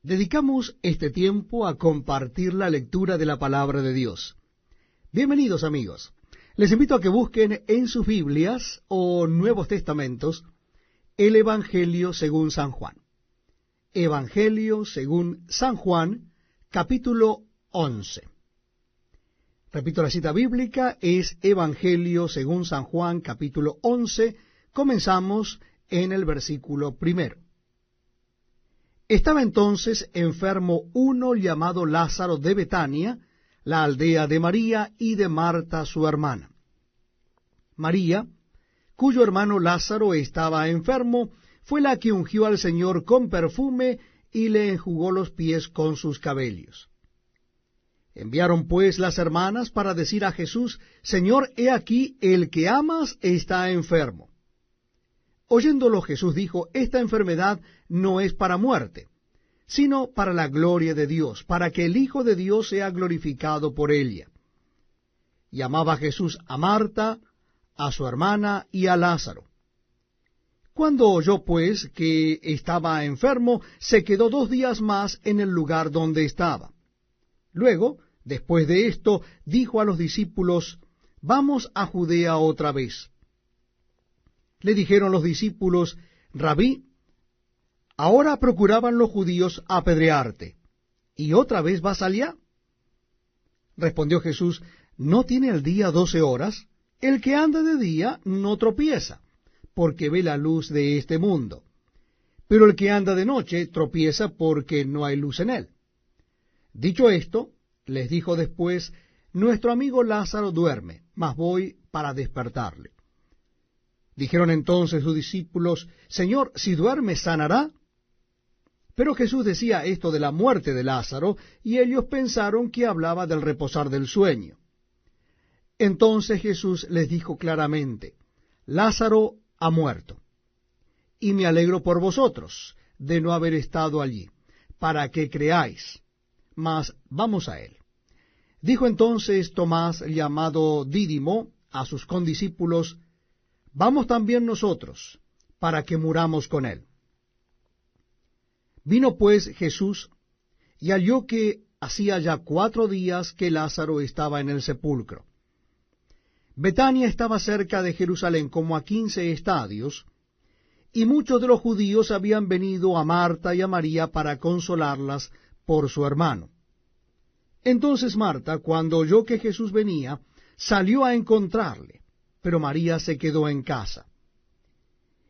Dedicamos este tiempo a compartir la lectura de la palabra de Dios. Bienvenidos, amigos. Les invito a que busquen en sus Biblias o Nuevos Testamentos el Evangelio según San Juan. Evangelio según San Juan, capítulo 11. Repito, la cita bíblica es Evangelio según San Juan, capítulo 11. Comenzamos en el versículo 1. Estaba entonces enfermo uno llamado Lázaro de Betania, la aldea de María y de Marta su hermana. María, cuyo hermano Lázaro estaba enfermo, fue la que ungió al Señor con perfume y le enjugó los pies con sus cabellos. Enviaron pues las hermanas para decir a Jesús: Señor, he aquí, el que amas está enfermo. Oyéndolo Jesús dijo: Esta enfermedad no es para muerte, sino para la gloria de Dios, para que el Hijo de Dios sea glorificado por ella. Y amaba Jesús a Marta, a su hermana y a Lázaro. Cuando oyó pues que estaba enfermo, se quedó 2 días más en el lugar donde estaba. Luego, después de esto, dijo a los discípulos: Vamos a Judea otra vez. Le dijeron los discípulos: Rabí, ahora procuraban los judíos apedrearte, ¿y otra vez vas allá? Respondió Jesús: ¿No tiene el día 12 horas? El que anda de día no tropieza, porque ve la luz de este mundo. Pero el que anda de noche tropieza porque no hay luz en él. Dicho esto, les dijo después: Nuestro amigo Lázaro duerme, mas voy para despertarle. Dijeron entonces sus discípulos: Señor, si duerme, ¿sanará? Pero Jesús decía esto de la muerte de Lázaro, y ellos pensaron que hablaba del reposar del sueño. Entonces Jesús les dijo claramente: Lázaro ha muerto, y me alegro por vosotros de no haber estado allí, para que creáis. Mas vamos a él. Dijo entonces Tomás, llamado Dídimo, a sus condiscípulos: Vamos también nosotros, para que muramos con él. Vino pues Jesús, y halló que hacía ya 4 días que Lázaro estaba en el sepulcro. Betania estaba cerca de Jerusalén, como a 15 estadios, y muchos de los judíos habían venido a Marta y a María para consolarlas por su hermano. Entonces Marta, cuando oyó que Jesús venía, salió a encontrarle, pero María se quedó en casa.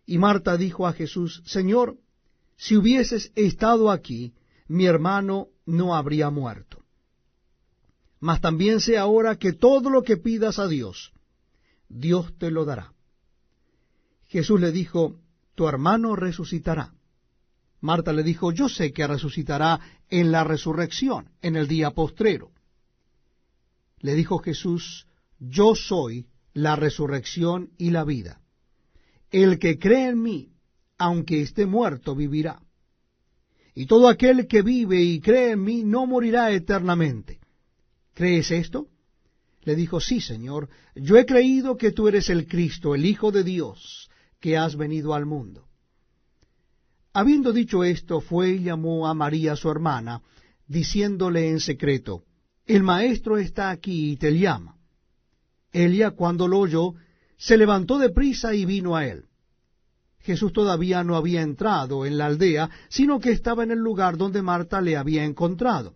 Y Marta dijo a Jesús: Señor, si hubieses estado aquí, mi hermano no habría muerto. Mas también sé ahora que todo lo que pidas a Dios, Dios te lo dará. Jesús le dijo: Tu hermano resucitará. Marta le dijo: Yo sé que resucitará en la resurrección, en el día postrero. Le dijo Jesús: Yo soy la resurrección y la vida. El que cree en mí, aunque esté muerto, vivirá. Y todo aquel que vive y cree en mí no morirá eternamente. ¿Crees esto? Le dijo: Sí, Señor, yo he creído que tú eres el Cristo, el Hijo de Dios, que has venido al mundo. Habiendo dicho esto, fue y llamó a María su hermana, diciéndole en secreto: El Maestro está aquí y te llama. Ella, cuando lo oyó, se levantó de prisa y vino a él. Jesús todavía no había entrado en la aldea, sino que estaba en el lugar donde Marta le había encontrado.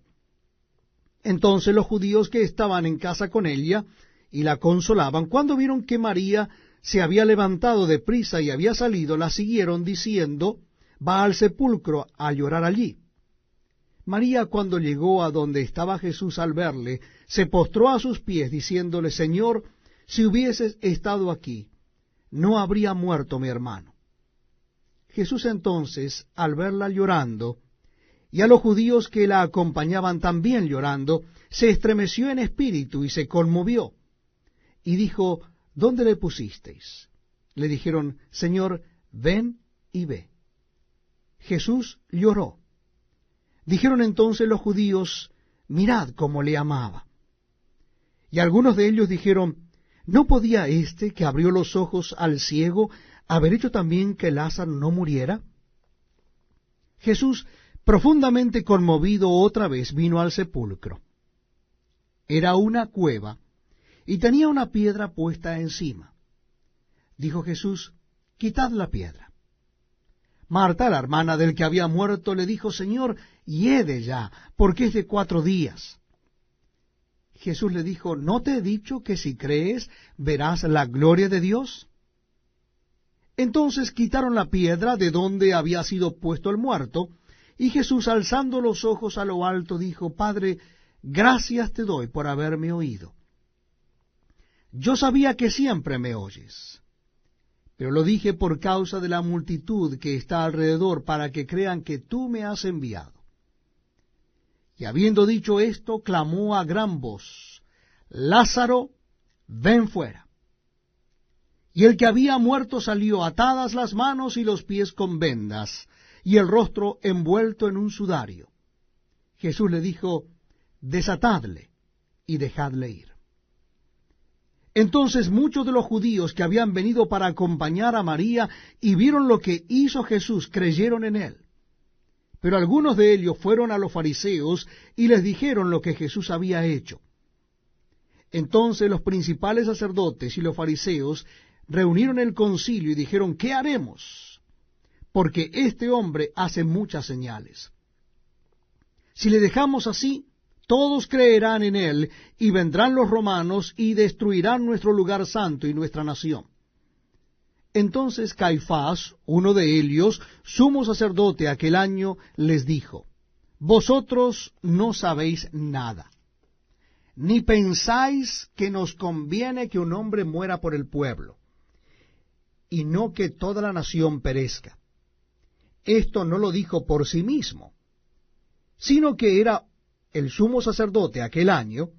Entonces los judíos que estaban en casa con ella y la consolaban, cuando vieron que María se había levantado de prisa y había salido, la siguieron diciendo: Va al sepulcro a llorar allí. María, cuando llegó a donde estaba Jesús, al verle, se postró a sus pies, diciéndole: Señor, si hubieses estado aquí, no habría muerto mi hermano. Jesús entonces, al verla llorando, y a los judíos que la acompañaban también llorando, se estremeció en espíritu y se conmovió, y dijo: ¿Dónde le pusisteis? Le dijeron: Señor, ven y ve. Jesús lloró. Dijeron entonces los judíos: Mirad cómo le amaba. Y algunos de ellos dijeron: ¿No podía éste que abrió los ojos al ciego haber hecho también que Lázaro no muriera? Jesús profundamente conmovido otra vez, vino al sepulcro. Era una cueva, y tenía una piedra puesta encima. Dijo Jesús: quitad la piedra. Marta, la hermana del que había muerto, le dijo: Señor, hiede ya, porque es de 4 días. Jesús le dijo: ¿no te he dicho que si crees verás la gloria de Dios? Entonces quitaron la piedra de donde había sido puesto el muerto, y Jesús, alzando los ojos a lo alto, dijo: Padre, gracias te doy por haberme oído. Yo sabía que siempre me oyes, pero lo dije por causa de la multitud que está alrededor, para que crean que tú me has enviado. Y habiendo dicho esto, clamó a gran voz: Lázaro, ven fuera. Y el que había muerto salió, atadas las manos y los pies con vendas, y el rostro envuelto en un sudario. Jesús le dijo: desatadle y dejadle ir. Entonces muchos de los judíos que habían venido para acompañar a María y vieron lo que hizo Jesús, creyeron en él. Pero algunos de ellos fueron a los fariseos y les dijeron lo que Jesús había hecho. Entonces los principales sacerdotes y los fariseos reunieron el concilio y dijeron: ¿qué haremos? Porque este hombre hace muchas señales. Si le dejamos así, todos creerán en él, y vendrán los romanos y destruirán nuestro lugar santo y nuestra nación. Entonces Caifás, uno de ellos, sumo sacerdote aquel año, les dijo: vosotros no sabéis nada, ni pensáis que nos conviene que un hombre muera por el pueblo, y no que toda la nación perezca. Esto no lo dijo por sí mismo, sino que era el sumo sacerdote aquel año,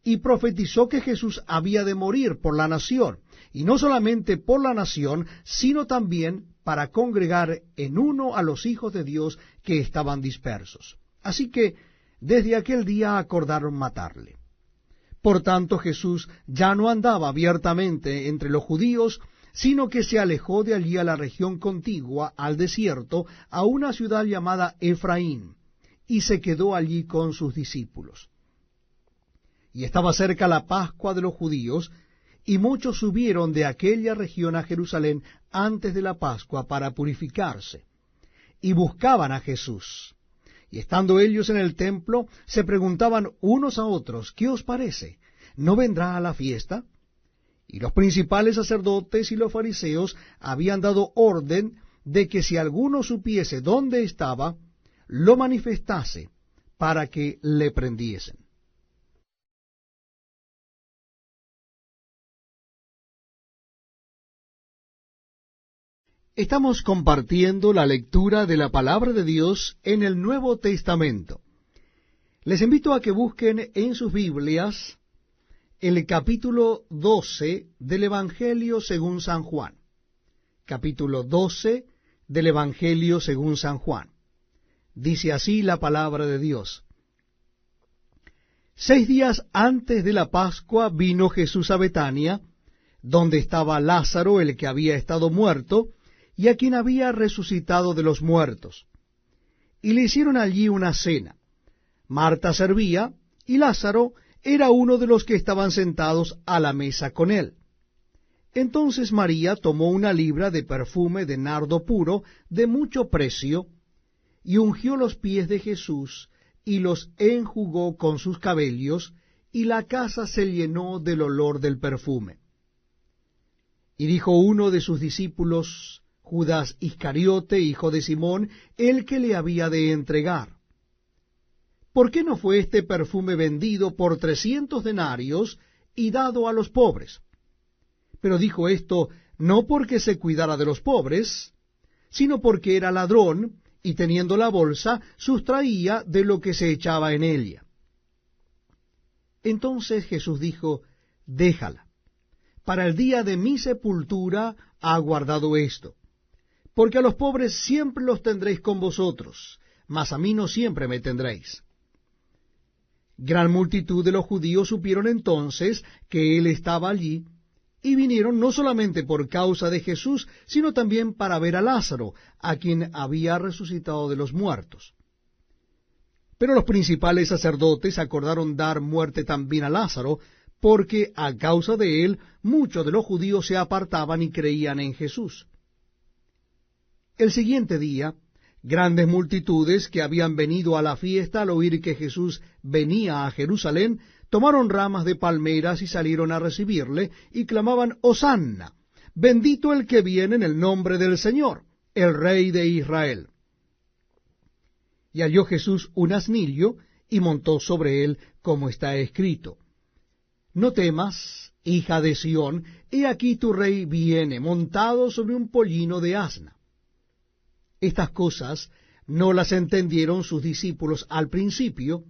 y profetizó que Jesús había de morir por la nación, y no solamente por la nación, sino también para congregar en uno a los hijos de Dios que estaban dispersos. Así que desde aquel día acordaron matarle. Por tanto, Jesús ya no andaba abiertamente entre los judíos, sino que se alejó de allí a la región contigua, al desierto, a una ciudad llamada Efraín, y se quedó allí con sus discípulos. Y estaba cerca la Pascua de los judíos, y muchos subieron de aquella región a Jerusalén antes de la Pascua para purificarse, y buscaban a Jesús. Y estando ellos en el templo, se preguntaban unos a otros: ¿qué os parece? ¿No vendrá a la fiesta? Y los principales sacerdotes y los fariseos habían dado orden de que si alguno supiese dónde estaba, lo manifestase para que le prendiesen. Estamos compartiendo la lectura de la Palabra de Dios en el Nuevo Testamento. Les invito a que busquen en sus Biblias el capítulo 12 del Evangelio según San Juan. Capítulo 12 del Evangelio según San Juan. Dice así la palabra de Dios. 6 días antes de la Pascua vino Jesús a Betania, donde estaba Lázaro, el que había estado muerto, y a quien había resucitado de los muertos. Y le hicieron allí una cena. Marta servía, y Lázaro era uno de los que estaban sentados a la mesa con él. Entonces María tomó una libra de perfume de nardo puro, de mucho precio, y ungió los pies de Jesús, y los enjugó con sus cabellos, y la casa se llenó del olor del perfume. Y dijo uno de sus discípulos, Judas Iscariote, hijo de Simón, el que le había de entregar: ¿por qué no fue este perfume vendido por 300 denarios y dado a los pobres? Pero dijo esto no porque se cuidara de los pobres, sino porque era ladrón, y teniendo la bolsa, sustraía de lo que se echaba en ella. Entonces Jesús dijo: déjala, para el día de mi sepultura ha guardado esto, porque a los pobres siempre los tendréis con vosotros, mas a mí no siempre me tendréis. Gran multitud de los judíos supieron entonces que él estaba allí, y vinieron no solamente por causa de Jesús, sino también para ver a Lázaro, a quien había resucitado de los muertos. Pero los principales sacerdotes acordaron dar muerte también a Lázaro, porque a causa de él muchos de los judíos se apartaban y creían en Jesús. El siguiente día, grandes multitudes que habían venido a la fiesta al oír que Jesús venía a Jerusalén, tomaron ramas de palmeras y salieron a recibirle, y clamaban: «Hosanna, bendito el que viene en el nombre del Señor, el Rey de Israel». Y halló Jesús un asnillo, y montó sobre él, como está escrito: «No temas, hija de Sión, he aquí tu rey viene, montado sobre un pollino de asna». Estas cosas no las entendieron sus discípulos al principio,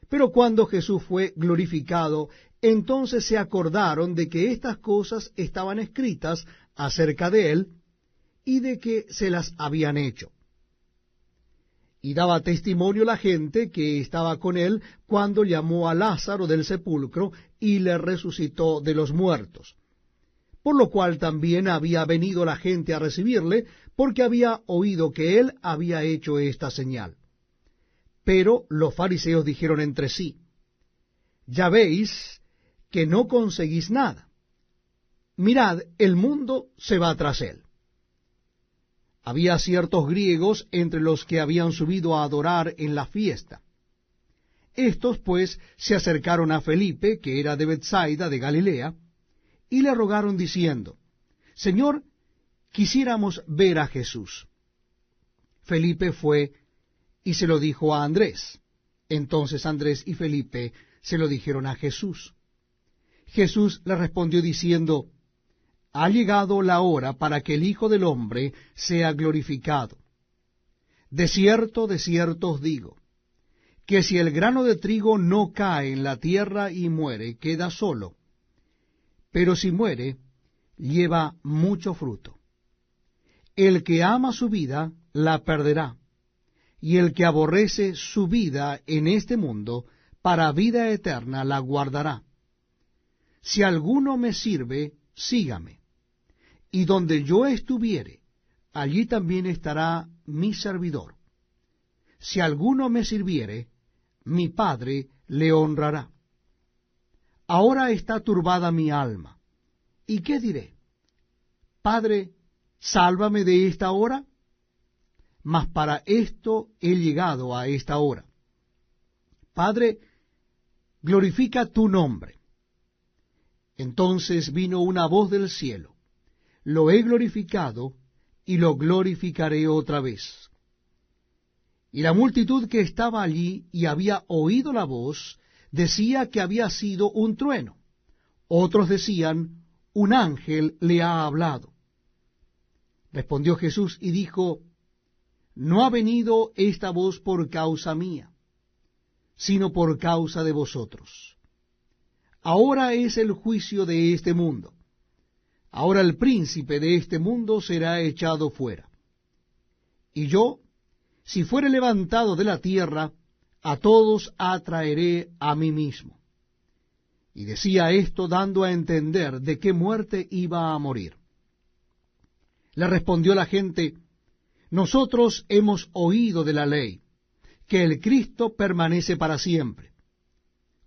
pero cuando Jesús fue glorificado, entonces se acordaron de que estas cosas estaban escritas acerca de él, y de que se las habían hecho. Y daba testimonio la gente que estaba con él cuando llamó a Lázaro del sepulcro y le resucitó de los muertos. Por lo cual también había venido la gente a recibirle, porque había oído que él había hecho esta señal. Pero los fariseos dijeron entre sí: «Ya veis que no conseguís nada. Mirad, el mundo se va tras él». Había ciertos griegos entre los que habían subido a adorar en la fiesta. Estos, pues, se acercaron a Felipe, que era de Betsaida, de Galilea, y le rogaron diciendo: «Señor, quisiéramos ver a Jesús». Felipe fue y se lo dijo a Andrés. Entonces Andrés y Felipe se lo dijeron a Jesús. Jesús le respondió diciendo: «Ha llegado la hora para que el Hijo del Hombre sea glorificado. De cierto os digo, que si el grano de trigo no cae en la tierra y muere, queda solo, pero si muere, lleva mucho fruto. El que ama su vida, la perderá, y el que aborrece su vida en este mundo, para vida eterna la guardará. Si alguno me sirve, sígame, y donde yo estuviere, allí también estará mi servidor. Si alguno me sirviere, mi Padre le honrará. Ahora está turbada mi alma. ¿Y qué diré? Padre, sálvame de esta hora. Mas para esto he llegado a esta hora. Padre, glorifica tu nombre». Entonces vino una voz del cielo: «Lo he glorificado, y lo glorificaré otra vez». Y la multitud que estaba allí y había oído la voz, decía que había sido un trueno. Otros decían: un ángel le ha hablado. Respondió Jesús y dijo: «No ha venido esta voz por causa mía, sino por causa de vosotros. Ahora es el juicio de este mundo. Ahora el príncipe de este mundo será echado fuera. Y yo, si fuere levantado de la tierra, a todos atraeré a mí mismo». Y decía esto dando a entender de qué muerte iba a morir. Le respondió la gente: «Nosotros hemos oído de la ley, que el Cristo permanece para siempre.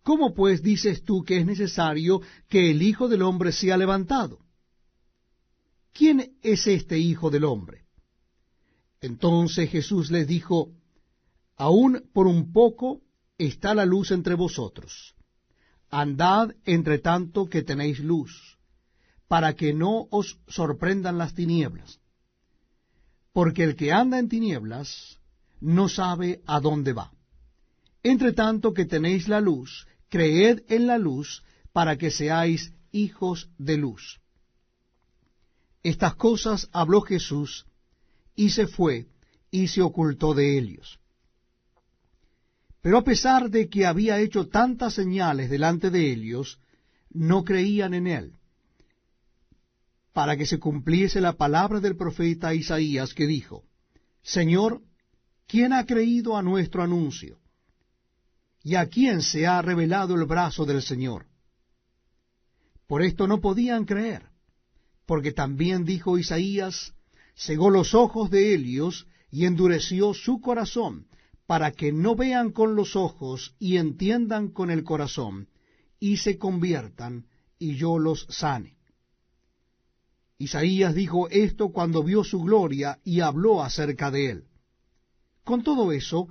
¿Cómo pues dices tú que es necesario que el Hijo del Hombre sea levantado? ¿Quién es este Hijo del Hombre?». Entonces Jesús les dijo: «Aún por un poco está la luz entre vosotros. Andad entre tanto que tenéis luz, para que no os sorprendan las tinieblas. Porque el que anda en tinieblas no sabe a dónde va. Entre tanto que tenéis la luz, creed en la luz, para que seáis hijos de luz». Estas cosas habló Jesús, y se fue, y se ocultó de ellos. Pero a pesar de que había hecho tantas señales delante de ellos, no creían en él, para que se cumpliese la palabra del profeta Isaías, que dijo: «Señor, ¿quién ha creído a nuestro anuncio? ¿Y a quién se ha revelado el brazo del Señor?». Por esto no podían creer, porque también dijo Isaías: «Cegó los ojos de ellos y endureció su corazón, para que no vean con los ojos y entiendan con el corazón, y se conviertan, y yo los sane. Isaías dijo esto cuando vio su gloria y habló acerca de él. Con todo eso,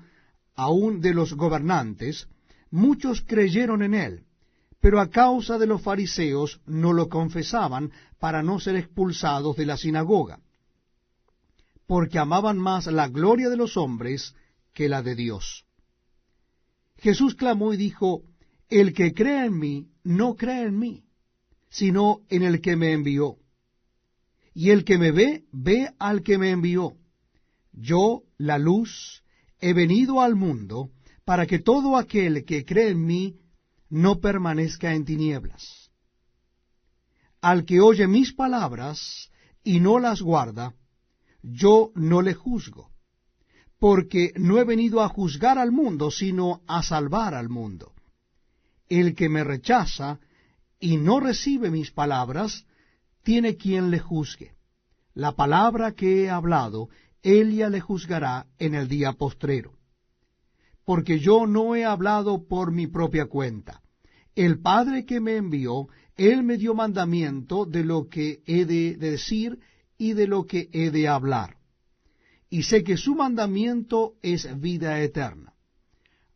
aun de los gobernantes, muchos creyeron en él, pero a causa de los fariseos no lo confesaban para no ser expulsados de la sinagoga, porque amaban más la gloria de los hombres que la de Dios. Jesús clamó y dijo, el que cree en mí, no cree en mí, sino en el que me envió. Y el que me ve, ve al que me envió. Yo, la luz, he venido al mundo, para que todo aquel que cree en mí no permanezca en tinieblas. Al que oye mis palabras y no las guarda, yo no le juzgo, porque no he venido a juzgar al mundo, sino a salvar al mundo. El que me rechaza y no recibe mis palabras, tiene quien le juzgue. La palabra que he hablado, ella le juzgará en el día postrero. Porque yo no he hablado por mi propia cuenta. El Padre que me envió, él me dio mandamiento de lo que he de decir y de lo que he de hablar. Y sé que su mandamiento es vida eterna.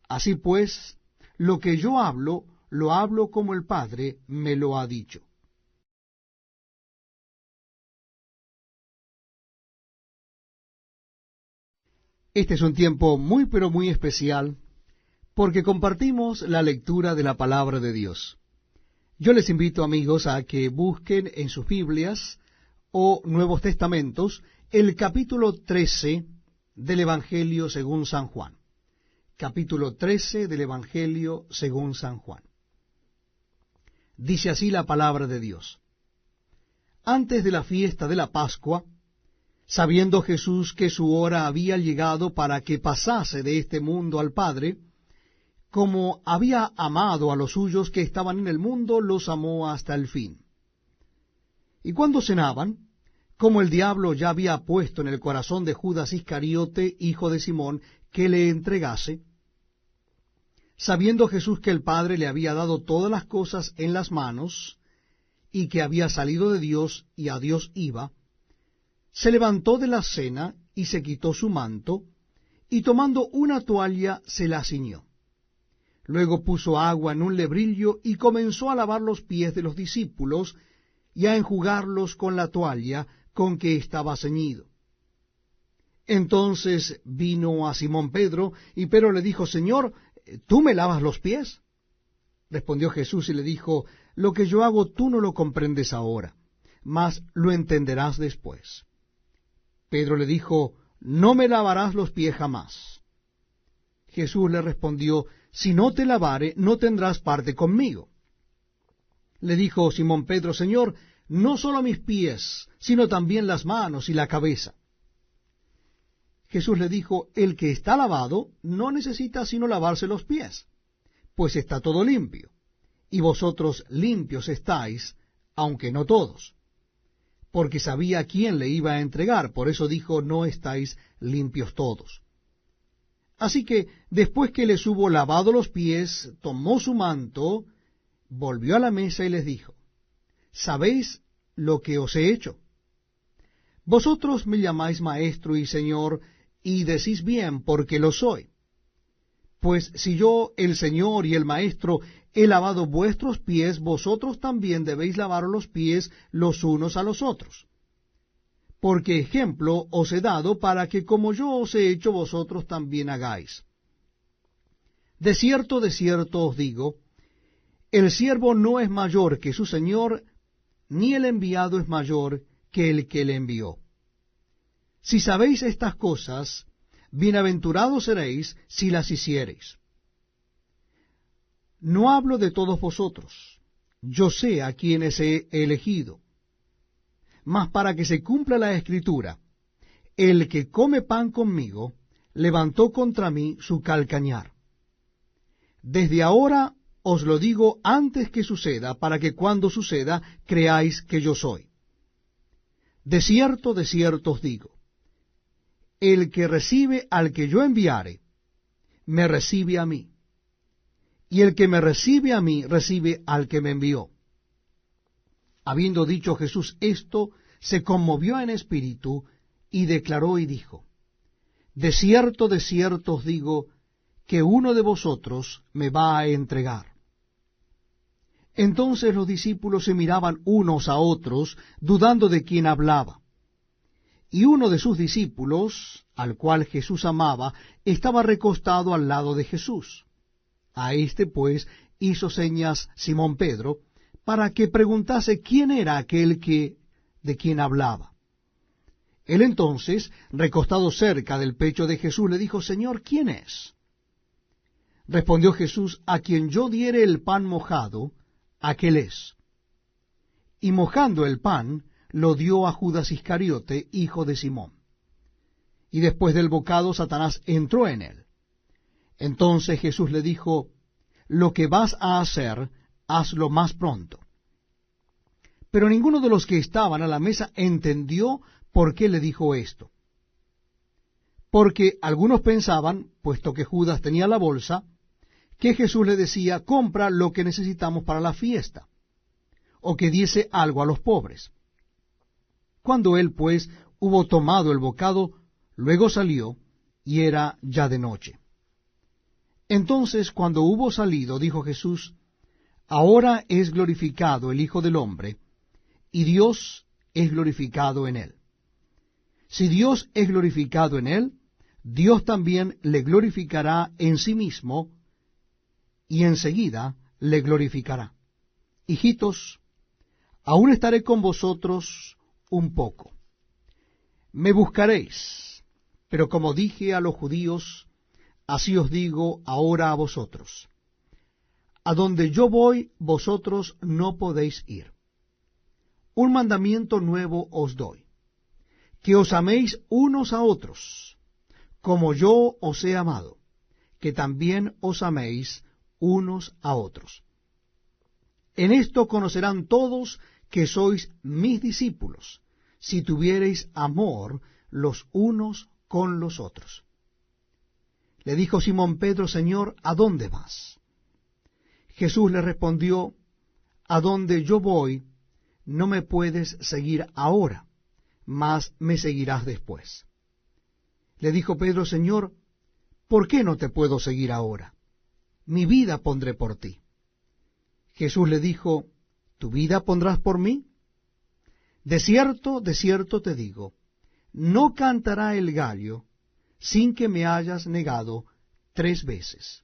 Así pues, lo que yo hablo, lo hablo como el Padre me lo ha dicho. Este es un tiempo muy pero muy especial porque compartimos la lectura de la palabra de Dios. Yo les invito, amigos, a que busquen en sus Biblias o Nuevos Testamentos el capítulo 13 del Evangelio según San Juan. Capítulo 13 del Evangelio según San Juan. Dice así la palabra de Dios. Antes de la fiesta de la Pascua, sabiendo Jesús que su hora había llegado para que pasase de este mundo al Padre, como había amado a los suyos que estaban en el mundo, los amó hasta el fin. Y cuando cenaban, como el diablo ya había puesto en el corazón de Judas Iscariote, hijo de Simón, que le entregase, sabiendo Jesús que el Padre le había dado todas las cosas en las manos, y que había salido de Dios y a Dios iba, se levantó de la cena y se quitó su manto, y tomando una toalla se la ciñó. Luego puso agua en un lebrillo y comenzó a lavar los pies de los discípulos y a enjugarlos con la toalla con que estaba ceñido. Entonces vino a Simón Pedro, y Pedro le dijo, Señor, ¿tú me lavas los pies? Respondió Jesús y le dijo, lo que yo hago tú no lo comprendes ahora, mas lo entenderás después. Pedro le dijo, no me lavarás los pies jamás. Jesús le respondió, si no te lavare, no tendrás parte conmigo. Le dijo Simón Pedro, Señor, no solo mis pies, sino también las manos y la cabeza. Jesús le dijo, el que está lavado no necesita sino lavarse los pies, pues está todo limpio, y vosotros limpios estáis, aunque no todos. Porque sabía a quién le iba a entregar, por eso dijo, no estáis limpios todos. Así que, después que les hubo lavado los pies, tomó su manto, volvió a la mesa y les dijo, ¿sabéis lo que os he hecho? Vosotros me llamáis maestro y señor, y decís bien, porque lo soy. Pues si yo, el Señor y el Maestro, he lavado vuestros pies, vosotros también debéis lavar los pies los unos a los otros. Porque ejemplo os he dado para que como yo os he hecho, vosotros también hagáis. De cierto os digo, el siervo no es mayor que su Señor, ni el enviado es mayor que el que le envió. Si sabéis estas cosas, bienaventurados seréis si las hiciereis. No hablo de todos vosotros, yo sé a quienes he elegido. Mas para que se cumpla la Escritura, el que come pan conmigo, levantó contra mí su calcañar. Desde ahora os lo digo antes que suceda, para que cuando suceda creáis que yo soy. De cierto os digo, el que recibe al que yo enviare, me recibe a mí, y el que me recibe a mí, recibe al que me envió. Habiendo dicho Jesús esto, se conmovió en espíritu, y declaró y dijo, de cierto os digo, que uno de vosotros me va a entregar. Entonces los discípulos se miraban unos a otros, dudando de quién hablaba. Y uno de sus discípulos, al cual Jesús amaba, estaba recostado al lado de Jesús. A éste, pues, hizo señas Simón Pedro, para que preguntase quién era aquel de quien hablaba. Él entonces, recostado cerca del pecho de Jesús, le dijo, Señor, ¿quién es? Respondió Jesús, a quien yo diere el pan mojado, aquel es. Y mojando el pan, lo dio a Judas Iscariote, hijo de Simón. Y después del bocado, Satanás entró en él. Entonces Jesús le dijo, lo que vas a hacer, hazlo más pronto. Pero ninguno de los que estaban a la mesa entendió por qué le dijo esto. Porque algunos pensaban, puesto que Judas tenía la bolsa, que Jesús le decía, compra lo que necesitamos para la fiesta, o que diese algo a los pobres. Cuando él, pues, hubo tomado el bocado, luego salió, y era ya de noche. Entonces, cuando hubo salido, dijo Jesús, ahora es glorificado el Hijo del Hombre, y Dios es glorificado en él. Si Dios es glorificado en él, Dios también le glorificará en sí mismo, y enseguida le glorificará. Hijitos, aún estaré con vosotros un poco. Me buscaréis, pero como dije a los judíos, así os digo ahora a vosotros. A donde yo voy, vosotros no podéis ir. Un mandamiento nuevo os doy, que os améis unos a otros, como yo os he amado, que también os améis unos a otros. En esto conocerán todos que sois mis discípulos, si tuviereis amor los unos con los otros. Le dijo Simón Pedro, Señor, ¿a dónde vas? Jesús le respondió, a donde yo voy, no me puedes seguir ahora, mas me seguirás después. Le dijo Pedro, Señor, ¿por qué no te puedo seguir ahora? Mi vida pondré por ti. Jesús le dijo, ¿tu vida pondrás por mí? De cierto te digo, no cantará el gallo sin que me hayas negado 3 veces.